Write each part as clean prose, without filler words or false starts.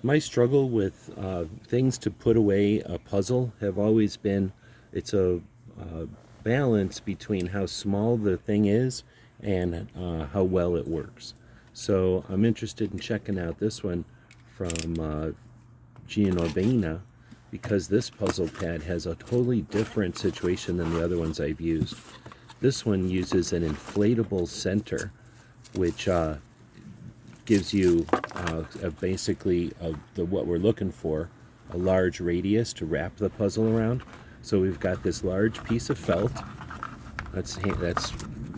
My struggle with things to put away a puzzle have always been it's a balance between how small the thing is and how well it works. So I'm interested in checking out this one from Gianovina, because this puzzle pad has a totally different situation than the other ones I've used. This one uses an inflatable center, which gives you basically what we're looking for, a large radius to wrap the puzzle around. So we've got this large piece of felt, that's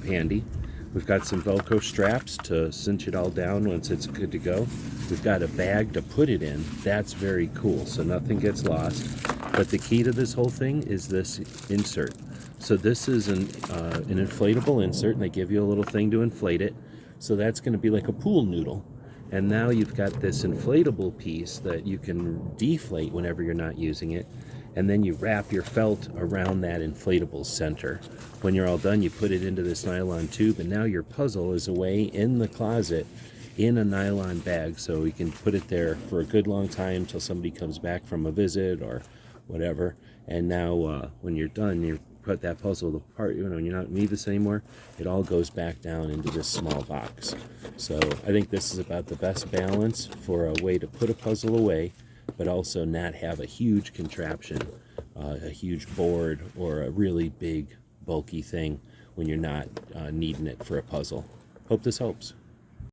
handy. We've got some Velcro straps to cinch it all down once it's good to go. We've got a bag to put it in. That's very cool, so nothing gets lost. But the key to this whole thing is this insert. So this is an inflatable insert, and they give you a little thing to inflate it. So that's going to be like a pool noodle. And now you've got this inflatable piece that you can deflate whenever you're not using it. And then you wrap your felt around that inflatable center. When you're all done, you put it into this nylon tube, and now your puzzle is away in the closet in a nylon bag, so you can put it there for a good long time until somebody comes back from a visit or whatever. And now when you're done, you put that puzzle apart. You know, when you don't need this anymore, it all goes back down into this small box. So I think this is about the best balance for a way to put a puzzle away, but also not have a huge contraption, a huge board, or a really big bulky thing when you're not needing it for a puzzle. Hope this helps.